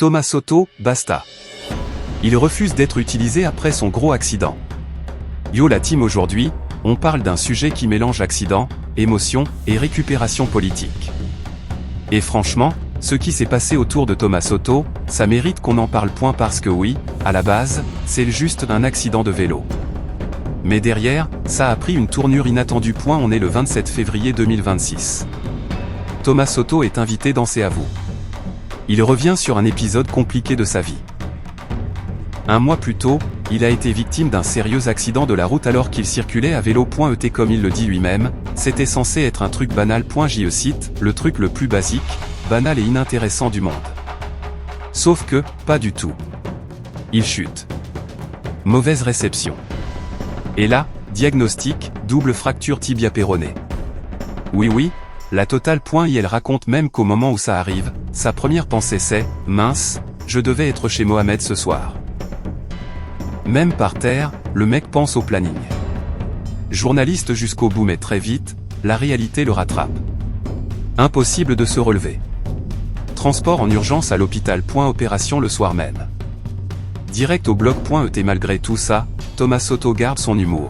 Thomas Soto, basta. Il refuse d'être utilisé après son gros accident. Yo la team, aujourd'hui, on parle d'un sujet qui mélange accident, émotion et récupération politique. Et franchement, ce qui s'est passé autour de Thomas Soto, ça mérite qu'on en parle point parce que oui, à la base, c'est juste un accident de vélo. Mais derrière, ça a pris une tournure inattendue. On est le 27 février 2026. Thomas Soto est invité dans C'est à vous. Il revient sur un épisode compliqué de sa vie. Un mois plus tôt, il a été victime d'un sérieux accident de la route alors qu'il circulait à vélo. Comme il le dit lui-même, c'était censé être un truc banal. Je cite, le truc le plus basique, banal et inintéressant du monde. Sauf que, pas du tout. Il chute. Mauvaise réception. Et là, diagnostic, double fracture tibia-péroné. Oui, la totale. Elle raconte même qu'au moment où ça arrive, sa première pensée c'est « Mince, je devais être chez Mohamed ce soir ». Même par terre, le mec pense au planning. Journaliste jusqu'au bout, mais très vite, la réalité le rattrape. Impossible de se relever. Transport en urgence à l'hôpital. Opération le soir même. Direct au bloc.et malgré tout ça, Thomas Soto garde son humour.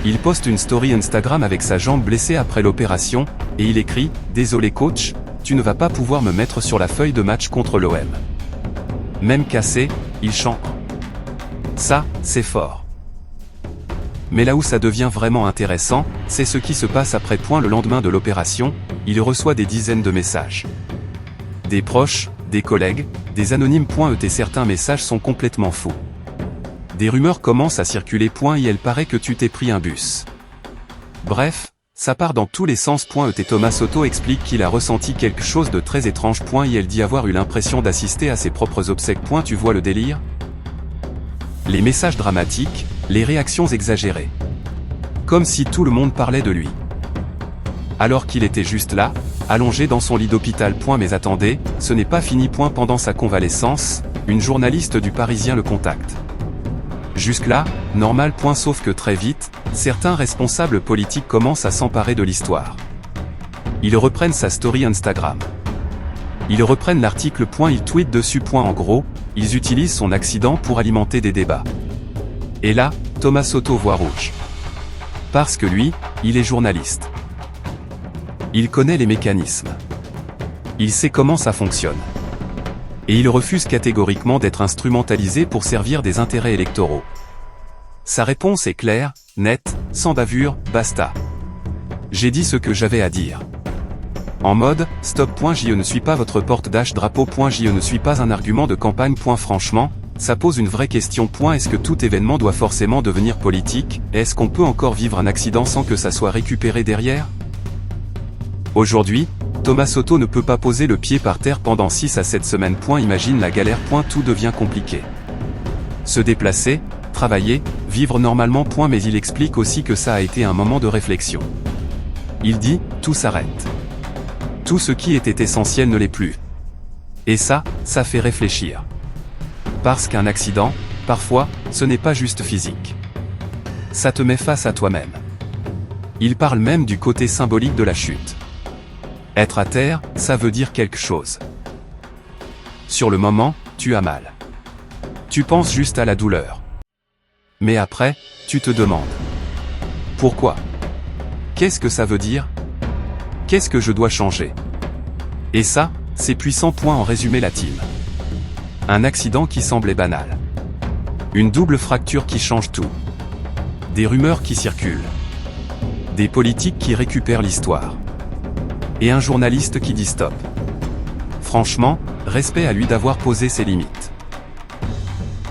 Il poste une story Instagram avec sa jambe blessée après l'opération, et il écrit « Désolé coach, tu ne vas pas pouvoir me mettre sur la feuille de match contre l'OM ». Même cassé, il chante. Ça, c'est fort. Mais là où ça devient vraiment intéressant, c'est ce qui se passe après. Le lendemain de l'opération, il reçoit des dizaines de messages. Des proches, des collègues, des anonymes. Et certains messages sont complètement faux. Des rumeurs commencent à circuler. Il paraît que tu t'es pris un bus. Bref, ça part dans tous les sens. Et Thomas Soto explique qu'il a ressenti quelque chose de très étrange. Il dit avoir eu l'impression d'assister à ses propres obsèques. Tu vois le délire? Les messages dramatiques, les réactions exagérées. Comme si tout le monde parlait de lui. Alors qu'il était juste là, allongé dans son lit d'hôpital. Mais attendez, ce n'est pas fini. Pendant sa convalescence, une journaliste du Parisien le contacte. Jusque-là, normal. Sauf que très vite, certains responsables politiques commencent à s'emparer de l'histoire. Ils reprennent sa story Instagram. Ils reprennent l'article. Ils tweetent dessus. En gros, ils utilisent son accident pour alimenter des débats. Et là, Thomas Soto voit rouge. Parce que lui, il est journaliste. Il connaît les mécanismes. Il sait comment ça fonctionne. Et il refuse catégoriquement d'être instrumentalisé pour servir des intérêts électoraux. Sa réponse est claire, nette, sans bavure, basta. J'ai dit ce que j'avais à dire. En mode, stop. Je ne suis pas votre porte-drapeau. Je ne suis pas un argument de campagne. Franchement, ça pose une vraie question. Est-ce que tout événement doit forcément devenir politique? Est-ce qu'on peut encore vivre un accident sans que ça soit récupéré derrière? Aujourd'hui, Thomas Soto ne peut pas poser le pied par terre pendant 6 à 7 semaines. Imagine la galère. Tout devient compliqué. Se déplacer, travailler, vivre normalement. Mais il explique aussi que ça a été un moment de réflexion. Il dit, tout s'arrête. Tout ce qui était essentiel ne l'est plus. Et ça fait réfléchir. Parce qu'un accident, parfois, ce n'est pas juste physique. Ça te met face à toi-même. Il parle même du côté symbolique de la chute. Être à terre, ça veut dire quelque chose. Sur le moment, tu as mal. Tu penses juste à la douleur. Mais après, tu te demandes. Pourquoi? Qu'est-ce que ça veut dire? Qu'est-ce que je dois changer? Et ça, c'est puissant. En résumé la team. Un accident qui semblait banal. Une double fracture qui change tout. Des rumeurs qui circulent. Des politiques qui récupèrent l'histoire. Et un journaliste qui dit stop. Franchement, respect à lui d'avoir posé ses limites.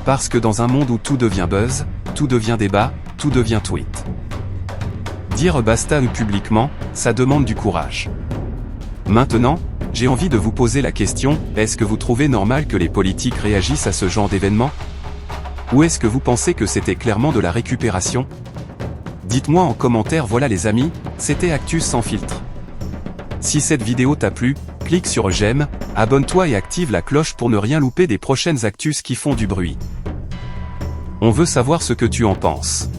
Parce que dans un monde où tout devient buzz, tout devient débat, tout devient tweet. Dire basta publiquement, ça demande du courage. Maintenant, j'ai envie de vous poser la question, est-ce que vous trouvez normal que les politiques réagissent à ce genre d'événement? Ou est-ce que vous pensez que c'était clairement de la récupération? Dites-moi en commentaire. Voilà les amis, c'était Actus sans filtre. Si cette vidéo t'a plu, clique sur j'aime, abonne-toi et active la cloche pour ne rien louper des prochaines actus qui font du bruit. On veut savoir ce que tu en penses.